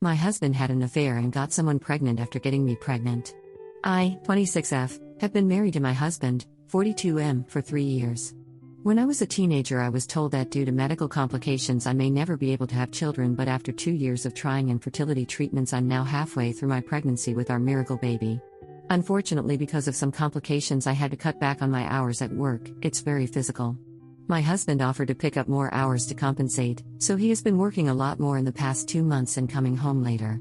My husband had an affair and got someone pregnant after getting me pregnant. I, 26F, have been married to my husband, 42M, for 3 years. When I was a teenager, I was told that due to medical complications I may never be able to have children, but after 2 years of trying infertility treatments, I'm now halfway through my pregnancy with our miracle baby. Unfortunately, because of some complications, I had to cut back on my hours at work. It's very physical. My husband offered to pick up more hours to compensate, so he has been working a lot more in the past 2 months and coming home later.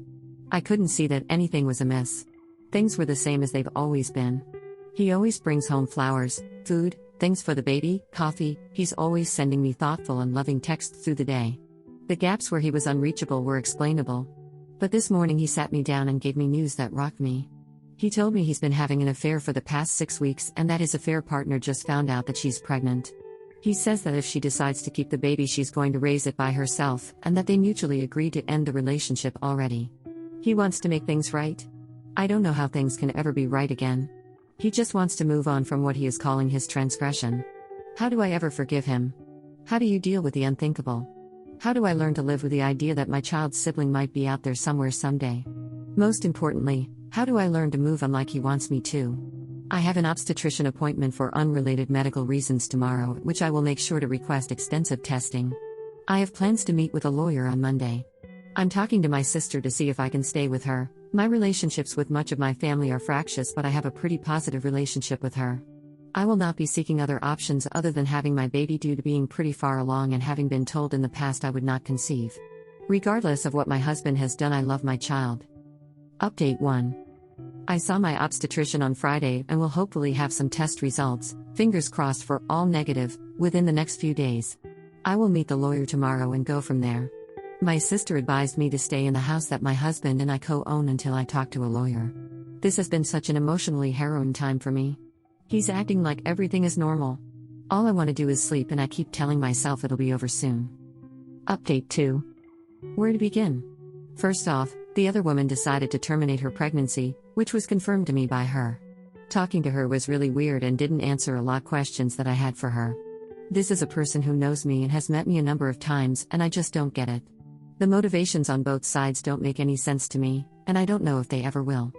I couldn't see that anything was amiss. Things were the same as they've always been. He always brings home flowers, food, things for the baby, coffee. He's always sending me thoughtful and loving texts through the day. The gaps where he was unreachable were explainable. But this morning he sat me down and gave me news that rocked me. He told me he's been having an affair for the past 6 weeks and that his affair partner just found out that she's pregnant. He says that if she decides to keep the baby, she's going to raise it by herself, and that they mutually agreed to end the relationship already. He wants to make things right. I don't know how things can ever be right again. He just wants to move on from what he is calling his transgression. How do I ever forgive him? How do you deal with the unthinkable? How do I learn to live with the idea that my child's sibling might be out there somewhere someday? Most importantly, how do I learn to move on like he wants me to? I have an obstetrician appointment for unrelated medical reasons tomorrow, at which I will make sure to request extensive testing. I have plans to meet with a lawyer on Monday. I'm talking to my sister to see if I can stay with her. My relationships with much of my family are fractious, but I have a pretty positive relationship with her. I will not be seeking other options other than having my baby due to being pretty far along and having been told in the past I would not conceive. Regardless of what my husband has done, I love my child. Update 1. I saw my obstetrician on Friday and will hopefully have some test results, fingers crossed for all negative, within the next few days. I will meet the lawyer tomorrow and go from there. My sister advised me to stay in the house that my husband and I co-own until I talk to a lawyer. This has been such an emotionally harrowing time for me. He's acting like everything is normal. All I want to do is sleep, and I keep telling myself it'll be over soon. Update 2. Where to begin? First off, the other woman decided to terminate her pregnancy, which was confirmed to me by her. Talking to her was really weird and didn't answer a lot of questions that I had for her. This is a person who knows me and has met me a number of times, and I just don't get it. The motivations on both sides don't make any sense to me, and I don't know if they ever will.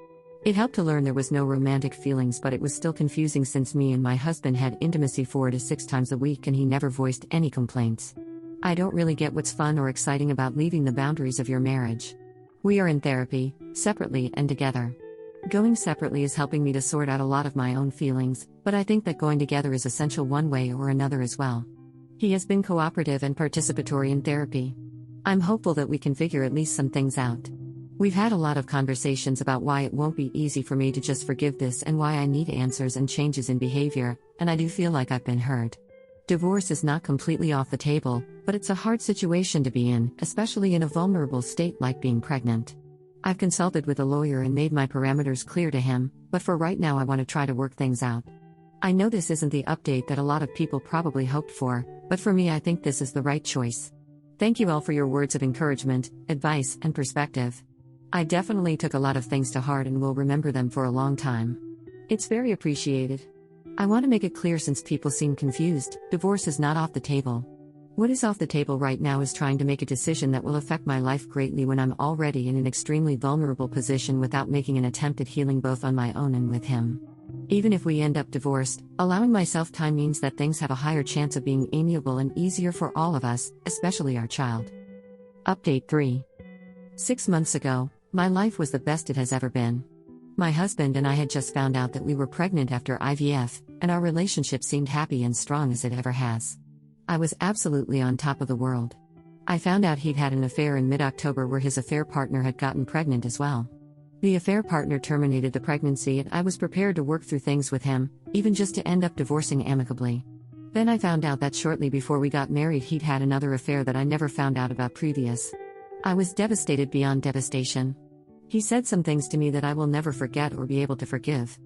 It helped to learn there was no romantic feelings, but it was still confusing since me and my husband had intimacy 4 to 6 times a week and he never voiced any complaints. I don't really get what's fun or exciting about leaving the boundaries of your marriage. We are in therapy, separately and together. Going separately is helping me to sort out a lot of my own feelings, but I think that going together is essential one way or another as well. He has been cooperative and participatory in therapy. I'm hopeful that we can figure at least some things out. We've had a lot of conversations about why it won't be easy for me to just forgive this and why I need answers and changes in behavior, and I do feel like I've been heard. Divorce is not completely off the table, but it's a hard situation to be in, especially in a vulnerable state like being pregnant. I've consulted with a lawyer and made my parameters clear to him, but for right now I want to try to work things out. I know this isn't the update that a lot of people probably hoped for, but for me I think this is the right choice. Thank you all for your words of encouragement, advice, and perspective. I definitely took a lot of things to heart and will remember them for a long time. It's very appreciated. I want to make it clear, since people seem confused, divorce is not off the table. What is off the table right now is trying to make a decision that will affect my life greatly when I'm already in an extremely vulnerable position without making an attempt at healing both on my own and with him. Even if we end up divorced, allowing myself time means that things have a higher chance of being amiable and easier for all of us, especially our child. Update 3. 6 months ago, my life was the best it has ever been. My husband and I had just found out that we were pregnant after IVF, and our relationship seemed happy and strong as it ever has. I was absolutely on top of the world. I found out he'd had an affair in mid-October where his affair partner had gotten pregnant as well. The affair partner terminated the pregnancy and I was prepared to work through things with him, even just to end up divorcing amicably. Then I found out that shortly before we got married he'd had another affair that I never found out about previous. I was devastated beyond devastation. He said some things to me that I will never forget or be able to forgive.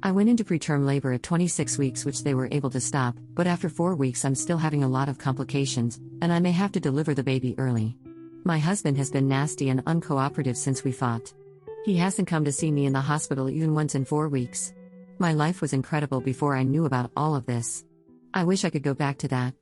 I went into preterm labor at 26 weeks, which they were able to stop, but after 4 weeks I'm still having a lot of complications, and I may have to deliver the baby early. My husband has been nasty and uncooperative since we fought. He hasn't come to see me in the hospital even once in 4 weeks. My life was incredible before I knew about all of this. I wish I could go back to that.